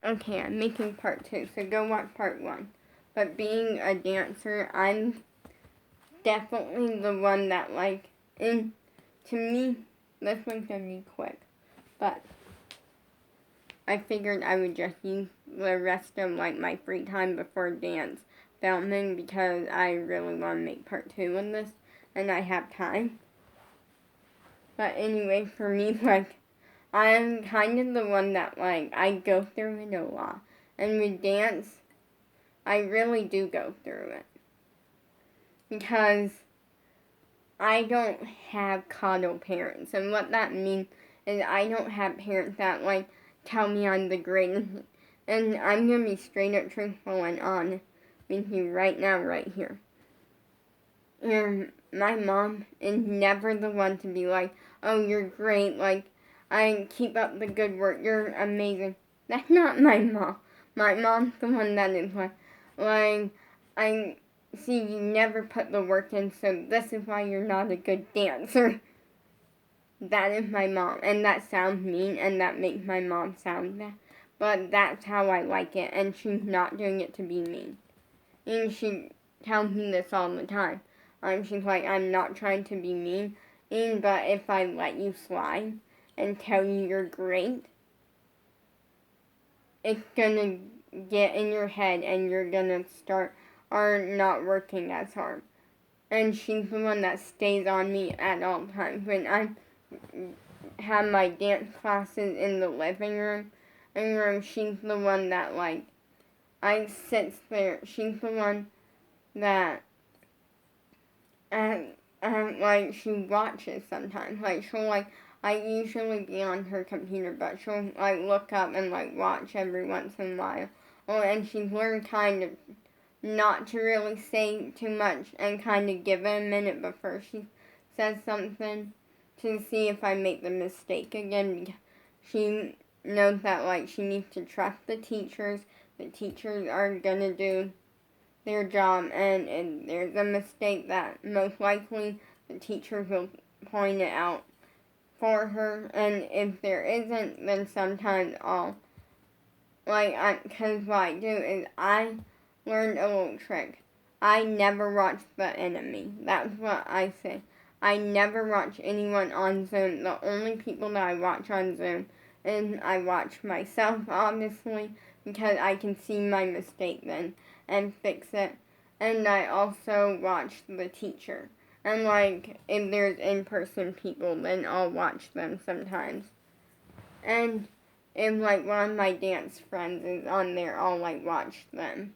okay, I'm making part 2, so go watch part 1. But being a dancer, I'm definitely the one that, like, to me, this one's gonna be quick, but I figured I would just use the rest of, like, my free time before dance filming because I really want to make part 2 of this, and I have time. But anyway, for me, like, I'm kind of the one that, like, I go through it a lot. And with dance, I really do go through it. Because I don't have coddle parents. And what that means is I don't have parents that, like, tell me I'm the greatest. And I'm going to be straight up truthful and honest with you right now, right here. And my mom is never the one to be like, oh, you're great, like, I keep up the good work, you're amazing. That's not my mom. My mom's the one that is like, I see you never put the work in, so this is why you're not a good dancer. That is my mom, and that sounds mean, and that makes my mom sound bad. But that's how I like it, and she's not doing it to be mean. And she tells me this all the time. She's like, I'm not trying to be mean, but if I let you slide and tell you you're great, it's gonna get in your head and you're gonna start not working as hard. And she's the one that stays on me at all times. When I have my dance classes in the living room, she's the one that, like, I sit there. She's the one that like, she watches sometimes. Like, she'll, like, I usually be on her computer, but she'll, like, look up and, like, watch every once in a while. Oh, and she's learned kind of not to really say too much and kind of give it a minute before she says something to see if I make the mistake again. Because she knows that, like, she needs to trust the teachers. The teachers are gonna do their job, and if there's a mistake, that most likely the teacher will point it out for her, and if there isn't, then sometimes because what I do is I learned a little trick. I never watch the enemy. That's what I say. I never watch anyone on Zoom. The only people that I watch on Zoom is I watch myself, obviously, because I can see my mistake then and fix it. And I also watch the teacher. And, like, if there's in-person people, then I'll watch them sometimes. And if, like, one of my dance friends is on there, I'll, like, watch them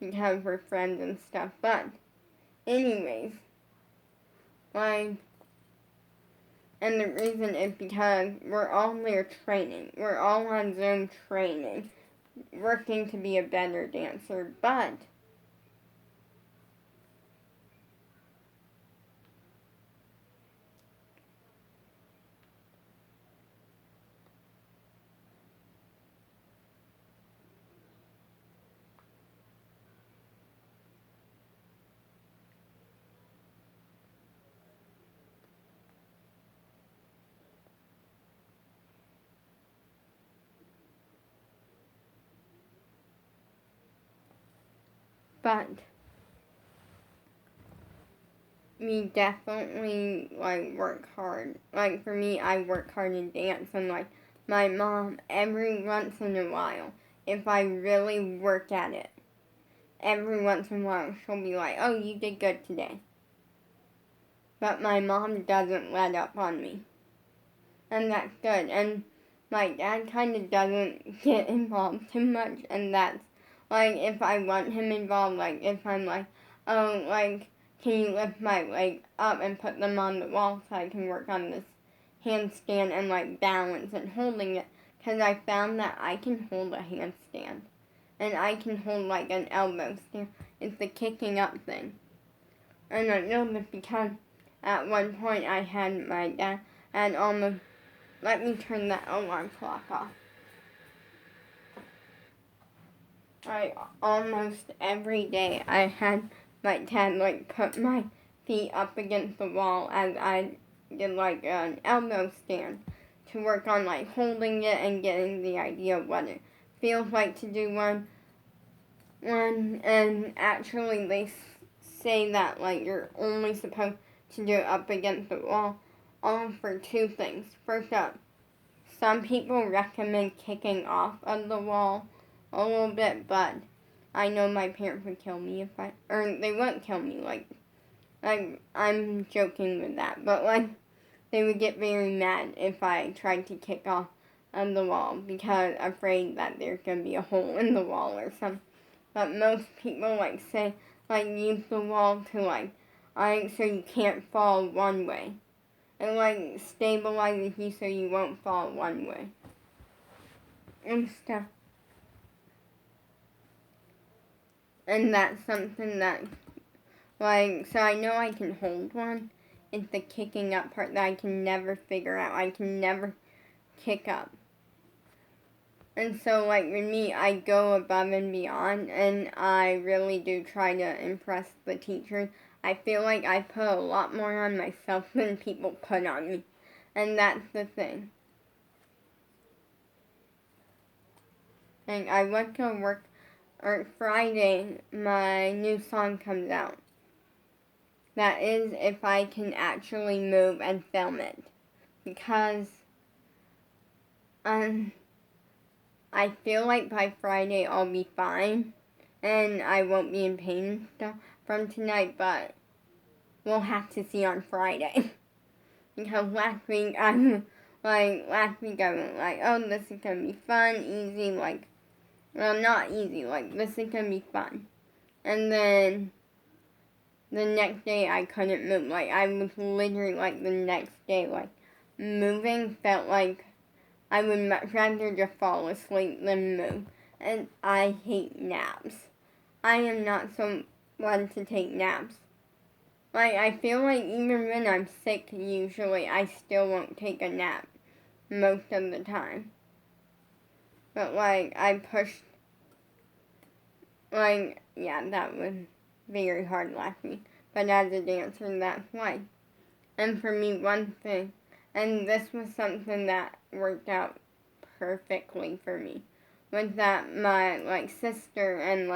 because we're friends and stuff. But anyways, like, and the reason is because we're all there training. We're all on Zoom training, working to be a better dancer. But we definitely, like, work hard. Like, for me, I work hard in dance, and, like, my mom, every once in a while, if I really work at it, every once in a while, she'll be like, oh, you did good today. But my mom doesn't let up on me. And that's good. And my dad kind of doesn't get involved too much, and that's, like, if I want him involved, like, if I'm like, oh, like, can you lift my leg up and put them on the wall so I can work on this handstand and, like, balance and holding it? Because I found that I can hold a handstand. And I can hold, like, an elbow stand. It's the kicking up thing. And I know this because at one point I had my dad and almost, let me turn that alarm clock off. Almost every day I had my dad, like, put my feet up against the wall as I did, like, an elbow stand to work on, like, holding it and getting the idea of what it feels like to do one, and actually they say that like you're only supposed to do it up against the wall, all for two things. First up, some people recommend kicking off of the wall a little bit, but I know my parents would kill me or they wouldn't kill me, I'm joking with that, but like, they would get very mad if I tried to kick off of the wall because afraid that there's gonna be a hole in the wall or something. But most people like say use the wall to so you can't fall one way. It stabilizes you so you won't fall one way. And stuff. And that's something that so I know I can hold one. It's the kicking up part that I can never figure out. I can never kick up. And so, with me, I go above and beyond, and I really do try to impress the teachers. I feel like I put a lot more on myself than people put on me. And that's the thing. And I went to work, Friday, my new song comes out. That is if I can actually move and film it. Because, I feel like by Friday I'll be fine, and I won't be in pain and stuff from tonight, but we'll have to see on Friday. Because last week I was like, oh, this is gonna be fun, easy, well, not easy, this is gonna be fun. And then the next day I couldn't move, I was literally, the next day, moving felt like I would much rather just fall asleep than move. And I hate naps. I am not someone to take naps. I feel like even when I'm sick, usually, I still won't take a nap most of the time. But, I pushed, that was very hard last week. But as a dancer, that's why. And for me, one thing, and this was something that worked out perfectly for me, was that my, sister and,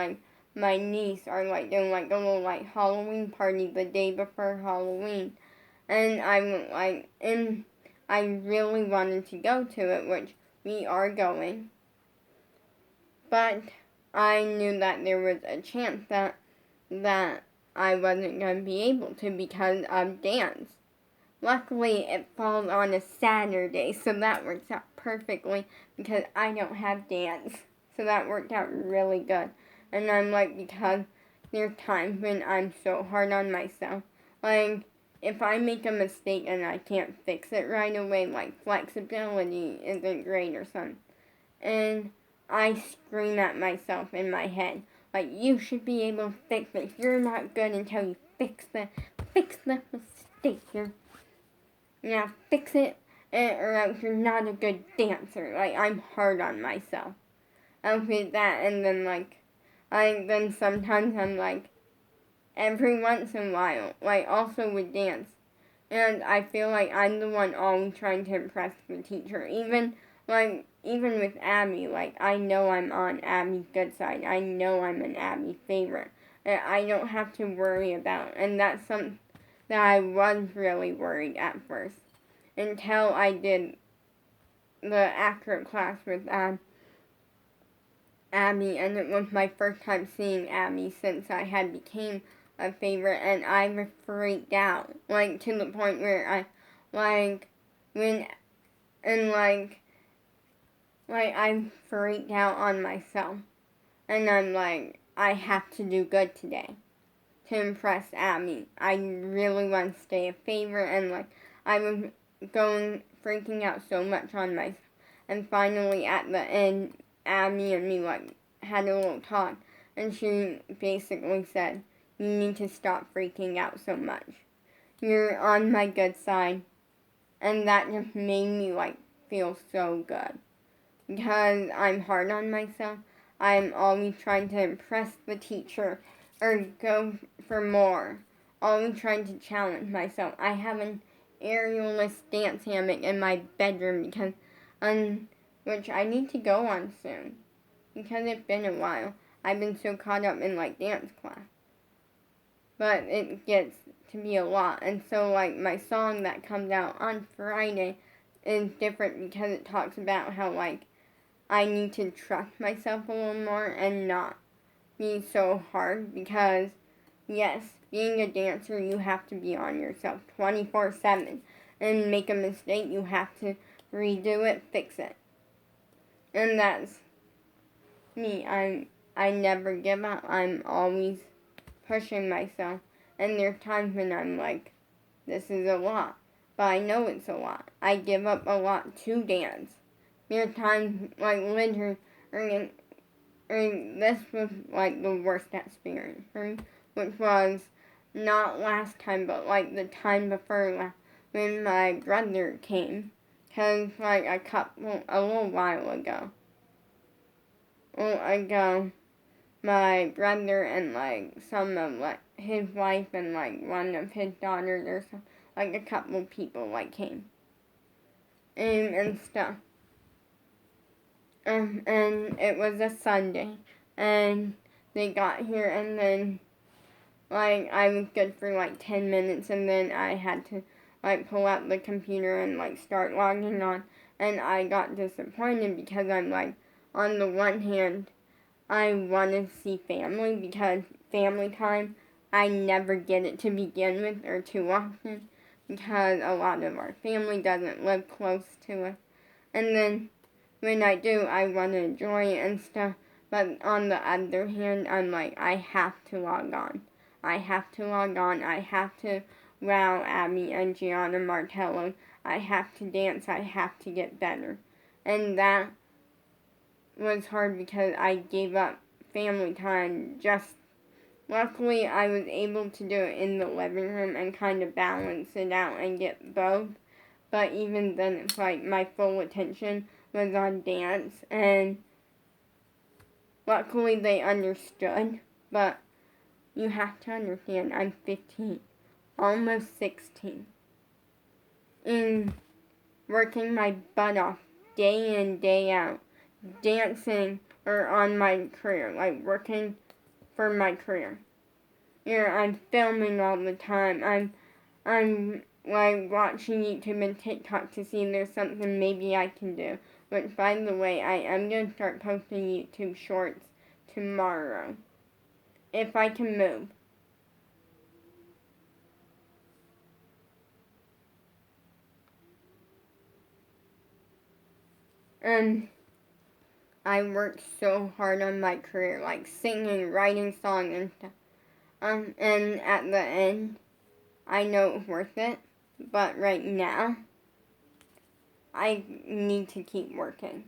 my niece are, doing, a little, Halloween party the day before Halloween. And I really wanted to go to it, which we are going. But I knew that there was a chance that I wasn't going to be able to because of dance. Luckily, it falls on a Saturday, so that works out perfectly because I don't have dance. So that worked out really good. And I'm because there's times when I'm so hard on myself. If I make a mistake and I can't fix it right away, flexibility isn't great or something. And I scream at myself in my head, you should be able to fix it. You're not good until you fix the mistake. Yeah, fix it, or else you're not a good dancer. I'm hard on myself. I'll do that, and then, then sometimes I'm, every once in a while, also with dance. And I feel like I'm the one always trying to impress the teacher. Even with Abby, I know I'm on Abby's good side. I know I'm an Abby favorite. And I don't have to worry about, and that's something that I was really worried at first, until I did the actor class with Abby, and it was my first time seeing Abby since I had became a favorite, and I was freaked out, to the point where I freaked out on myself, and I'm I have to do good today to impress Abby. I really want to stay a favorite, and I was freaking out so much on myself. And finally, at the end, Abby and me had a little talk, and she basically said, "You need to stop freaking out so much. You're on my good side," and that just made me feel so good, because I'm hard on myself. I'm always trying to impress the teacher or go for more. Always trying to challenge myself. I have an aerialist dance hammock in my bedroom because which I need to go on soon. because it's been a while. I've been so caught up in like dance class. But it gets to be a lot. And so like my song that comes out on Friday is different because it talks about how like I need to trust myself a little more and not be so hard because yes, being a dancer you have to be on yourself 24/7 and make a mistake you have to redo it, fix it. And that's me. I never give up. I'm always pushing myself. And there's times when I'm like, this is a lot. But I know it's a lot. I give up a lot to dance. There's times like winter, or this was like the worst experience for me, which was not last time, but like the time before last, when my brother came. Cause like a little while ago, my brother and like some of like his wife and like one of his daughters or some, like a couple people like came and stuff. And it was a Sunday and they got here and then like I was good for like 10 minutes and then I had to like pull out the computer and like start logging on, and I got disappointed because I'm like, on the one hand I want to see family because family time, I never get it to begin with or too often because a lot of our family doesn't live close to us. And then when I do, I want to enjoy it and stuff. But on the other hand, I'm like, I have to log on. I have to log on. I have to wow Abby and Gianna Martello. I have to dance. I have to get better. And that was hard because I gave up family time. Just luckily I was able to do it in the living room and kind of balance it out and get both. But even then, it's like my full attention was on dance, and luckily they understood. But you have to understand, I'm 15, almost 16, and working my butt off day in, day out, dancing or on my career, like working for my career. I'm filming all the time. I'm like watching YouTube and TikTok to see if there's something maybe I can do. Which, by the way, I am going to start posting YouTube shorts tomorrow. If I can move. I worked so hard on my career, like singing, writing songs and stuff. And at the end, I know it's worth it. But right now, I need to keep working.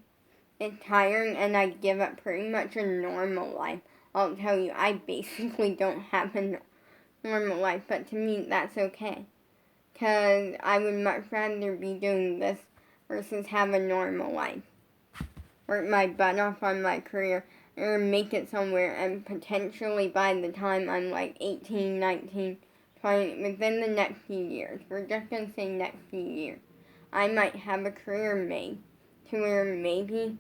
It's tiring and I give up pretty much a normal life. I'll tell you, I basically don't have a normal life, but to me that's okay. Because I would much rather be doing this versus have a normal life. Work my butt off on my career or make it somewhere, and potentially by the time I'm like 18, 19, 20, within the next few years, we're just going to say next few years, I might have a career made to where maybe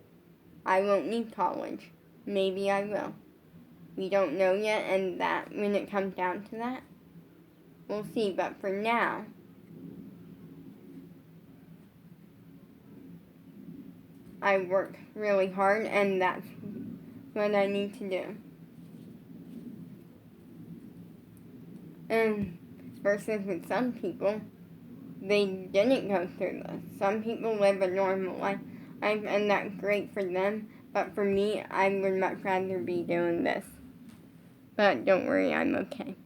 I won't need college. Maybe I will. We don't know yet, and that when it comes down to that, we'll see. But for now, I work really hard, and that's what I need to do. And versus with some people, they didn't go through this. Some people live a normal life, and that's great for them. But for me, I would much rather be doing this. But don't worry, I'm okay.